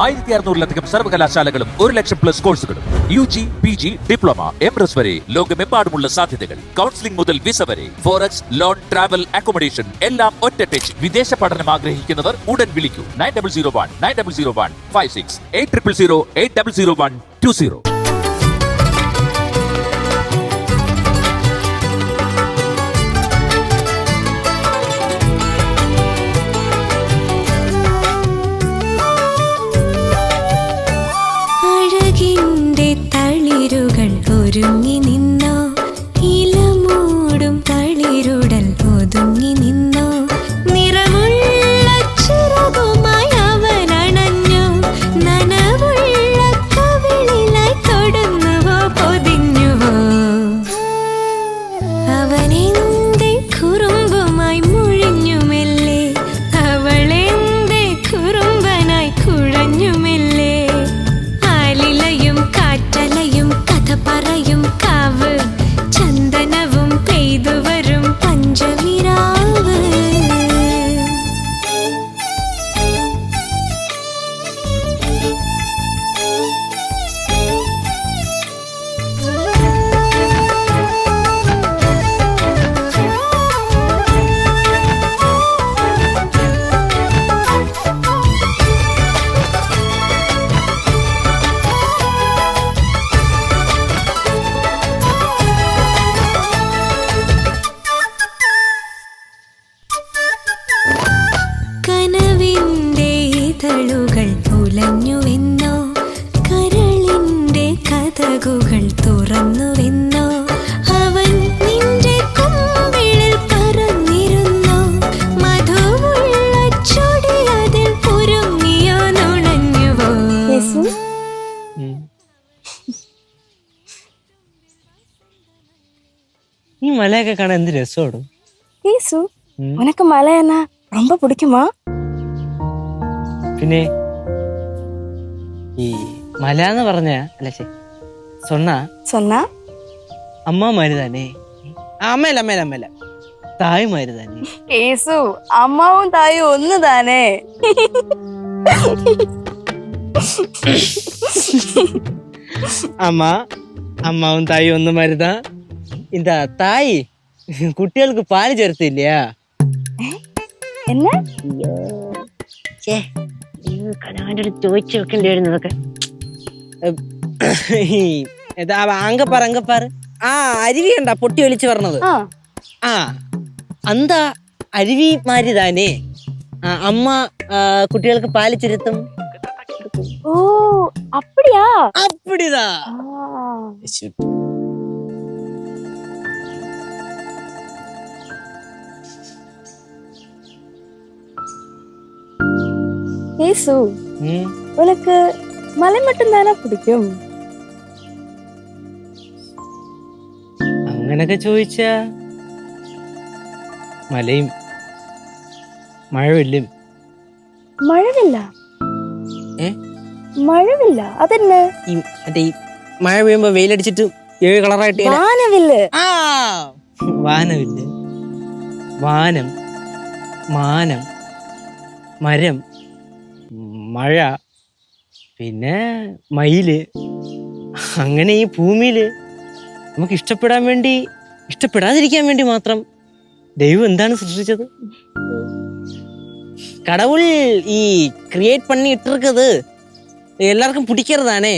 1600-ലധികം സർവകലാശാലകളും 1,00,000+ കോഴ്സുകളും UG, PG, diploma, MS വരെ ലോകമെമ്പാടുമുള്ള സാധ്യതകൾ. കൗൺസിലിംഗ് മുതൽ വിസ വരെ, ഫോറക്സ്, ലോൺ, ട്രാവൽ, അക്കോമഡേഷൻ എല്ലാം ഒറ്റ ടച്ച്. വിദേശ പഠനം ആഗ്രഹിക്കുന്നവർ ഉടൻ വിളിക്കൂ 9001 56 800120. ഒരുങ്ങി നിന്നോ, ഇലമൂടും തളിരുടൽ ഒതുങ്ങി നിന്നോ, നിറമുള്ള ചിറകുമായി അവൻ അണഞ്ഞു, നനവുള്ള കവിളിലായി തൊടുന്നുവോ പൊതിഞ്ഞുവോ, അവനെന്തേ കുറുമ്പുമായി മുഴിഞ്ഞുമെല്ലേ, അവളെന്തേ കുറുമ്പനായി കുഴഞ്ഞുമെല്ലേ, ആലിലയും കാറ്റലയും പറയും കാവ്, ചന്ദനവും പെയ്തു വരും പഞ്ചമിരാവ്. ഉലഞ്ഞുവെന്നോ, കരളിന്റെ കഥകുകൾ തുറന്നുവെന്നോ, അവൻ നിന്റെ കുമ്പിളിൽ പറന്നിരുന്നോ, മധുവുള്ള ചൊടി അതിൽ പൊരുങ്ങിയോ നുണഞ്ഞുവോ. ഈ മലയൊക്കെ കാണാൻ എന്ത് രസോടും. ഉനക്ക് മല എന്നാ ரொம்ப പിടിക്കുമാ? പിന്നെ ഈ മല എന്ന് പറഞ്ഞ അല്ല சொன்னா അമ്മമാര് തന്നെ, അമ്മയല്ല തായ്മാര് തന്നെ. കേസു അമ്മാവും തായും ഒന്ന് താനേ. അമ്മാവും തായും ഒന്ന് മരുതാ. இந்த തായ് കുട്ടികൾക്ക് പാല് ചേർത്തില്ല. എന്നാ ചോദിച്ചു വെക്കേണ്ടി വരുന്നതൊക്കെ. അങ്കപ്പാറ് ആ അരുവി കണ്ടാ പൊട്ടി ഒലിച്ചു പറഞ്ഞത്. ആ അന്താ അരുവി മാരി താനേ അമ്മ കുട്ടികൾക്ക് പാല് ചുരുത്തും. ഓ അപ്പടിയാ? അപ്പടിതാ. ஏசு, உனக்கு மலை மட்டும் தானே பிடிக்கும்? അങ്ങനൊക്കെ ചോദിച്ചാ മലയും മഴവില്ലും. മഴവില്ല? മഴവില്ല അതെന്നെ? മറ്റേ ഈ മഴ പെയ്യുമ്പോ വെയിലടിച്ചിട്ട് 7 കളറായിട്ട് വാനവില്ല്. വാനവില്ല്, വാനം, മാനം, മരം, മഴ, പിന്നെ മയില്. അങ്ങനെ ഈ ഭൂമിയില് നമുക്ക് ഇഷ്ടപ്പെടാൻ വേണ്ടി ഇഷ്ടപ്പെടാതിരിക്കാൻ വേണ്ടി മാത്രം ദൈവം എന്താണ് സൃഷ്ടിച്ചത്? കടവുൾ ഈ ക്രിയേറ്റ് പണി ഇട്ടിരിക്കത് എല്ലാവർക്കും പിടിക്കരുതാണേ.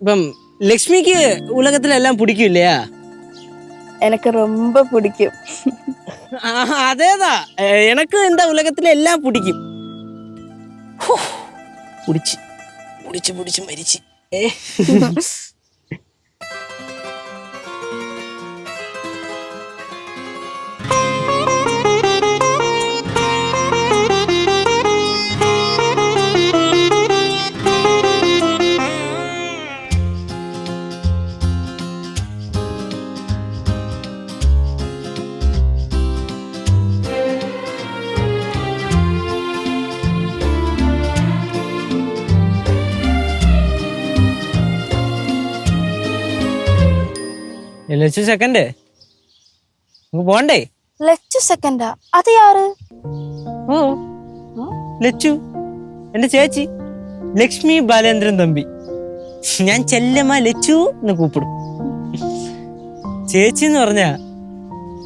ഇപ്പം ലക്ഷ്മിക്ക് ഉലകത്തിലെല്ലാം പിടിക്കില്ലയാ? എനിക്ക് ரொம்ப പിടിക്കും. അതേതാ, എനക്ക് എന്താ ഉലകത്തിലെ എല്ലാം പിടിക്കും. പിടിച്ച് മരിച്ച്. ലച്ചു സെക്കൻഡ് പോണ്ടേ? ലച്ചു സെക്കൻഡാ? അത് യാറ്? ഓ ലച്ചു എന്റെ ചേച്ചി. ലക്ഷ്മി ബാലേന്ദ്രൻ തമ്പി. ഞാൻ ചെല്ലമ്മ ലച്ചു എന്ന് കൂപ്പിടും. ചേച്ചി എന്ന് പറഞ്ഞാ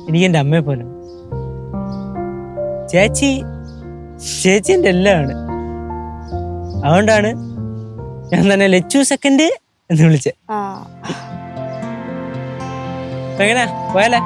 എനിക്ക് എൻ്റെ അമ്മയെ പോലെ. ചേച്ചി എൻ്റെ എല്ലാമാണ്. അതുകൊണ്ടാണ് ഞാൻ തന്നെ ലച്ചു സെക്കൻഡ് എന്ന് വിളിച്ചത്. ആ എങ്ങനെ പോയാലേ?